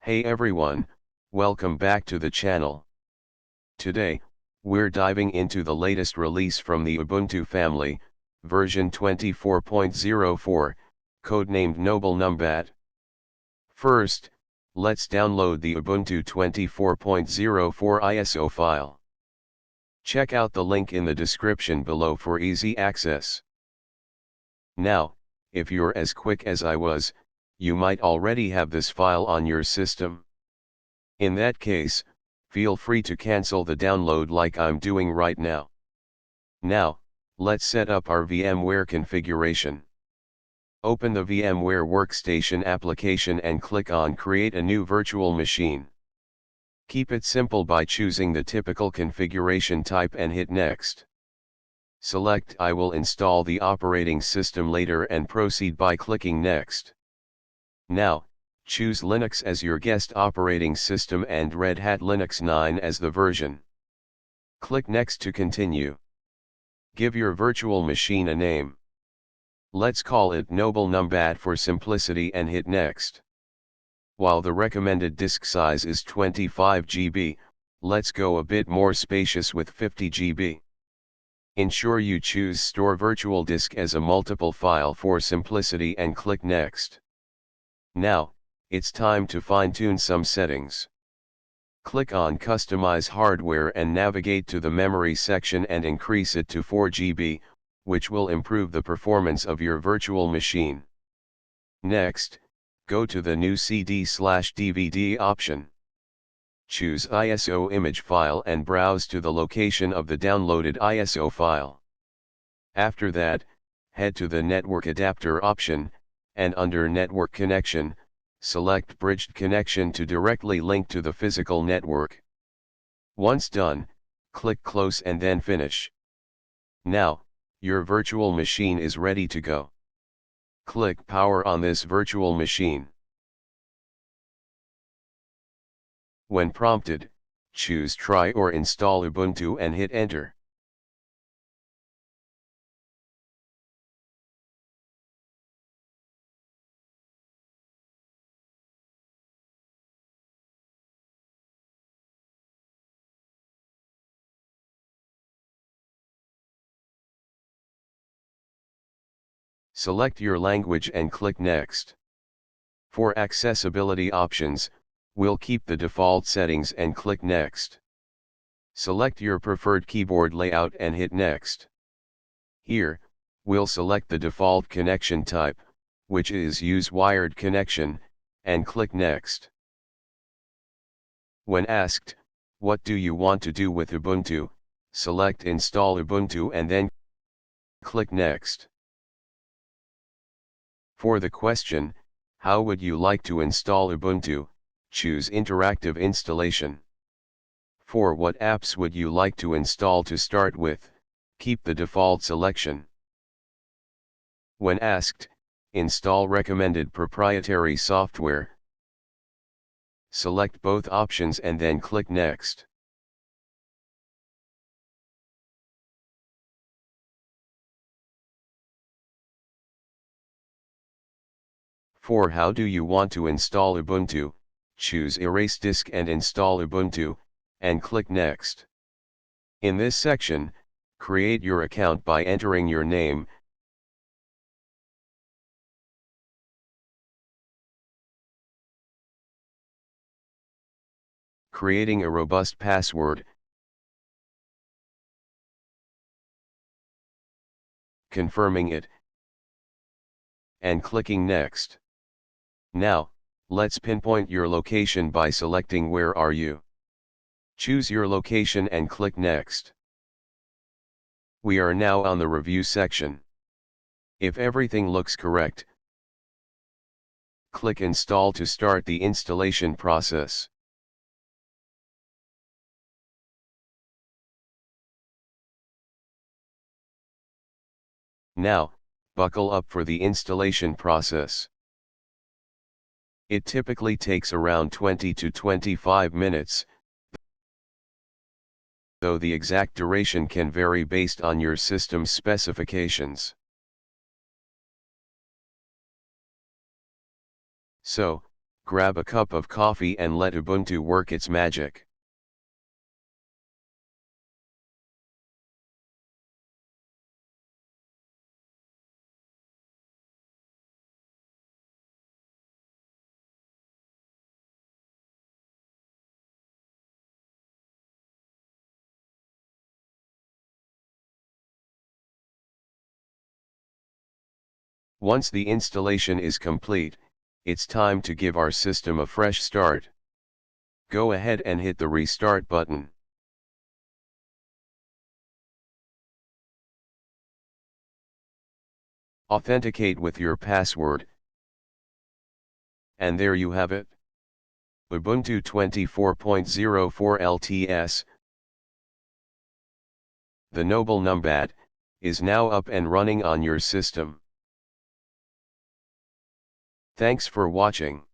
Hey everyone, welcome back to the channel. Today, we're diving into the latest release from the Ubuntu family, version 24.04, codenamed Noble Numbat. First, let's download the Ubuntu 24.04 ISO file. Check out the link in the description below for easy access. Now, if you're as quick as I was, you might already have this file on your system. In that case, feel free to cancel the download like I'm doing right now. Now, let's set up our VMware configuration. Open the VMware Workstation application and click on Create a new virtual machine. Keep it simple by choosing the typical configuration type and hit Next. Select I will install the operating system later and proceed by clicking Next. Now, choose Linux as your guest operating system and Red Hat Linux 9 as the version. Click Next to continue. Give your virtual machine a name. Let's call it Noble Numbat for simplicity and hit Next. While the recommended disk size is 25 GB, let's go a bit more spacious with 50 GB. Ensure you choose Store Virtual Disk as a multiple file for simplicity and click Next. Now, it's time to fine-tune some settings. Click on Customize Hardware and navigate to the Memory section and increase it to 4 GB, which will improve the performance of your virtual machine. Next, go to the new CD/DVD option. Choose ISO image file and browse to the location of the downloaded ISO file. After that, head to the Network Adapter option, and under Network Connection, select Bridged Connection to directly link to the physical network. Once done, click Close and then Finish. Now, your virtual machine is ready to go. Click Power on this virtual machine. When prompted, choose Try or Install Ubuntu and hit Enter. Select your language and click Next. For accessibility options, we'll keep the default settings and click Next. Select your preferred keyboard layout and hit Next. Here, we'll select the default connection type, which is Use Wired Connection, and click Next. When asked, what do you want to do with Ubuntu, select Install Ubuntu and then click Next. For the question, how would you like to install Ubuntu, choose Interactive Installation. For what apps would you like to install to start with, keep the default selection. When asked, install recommended proprietary software, select both options and then click Next. For how do you want to install Ubuntu, choose Erase Disk and install Ubuntu, and click Next. In this section, create your account by entering your name, creating a robust password, confirming it, and clicking Next. Now, let's pinpoint your location by selecting Where are you? Choose your location and click Next. We are now on the review section. If everything looks correct, click Install to start the installation process. Now, buckle up for the installation process. It typically takes around 20 to 25 minutes, though the exact duration can vary based on your system's specifications. So, grab a cup of coffee and let Ubuntu work its magic. Once the installation is complete, it's time to give our system a fresh start. Go ahead and hit the restart button. Authenticate with your password. And there you have it. Ubuntu 24.04 LTS, the noble Numbat, is now up and running on your system. Thanks for watching.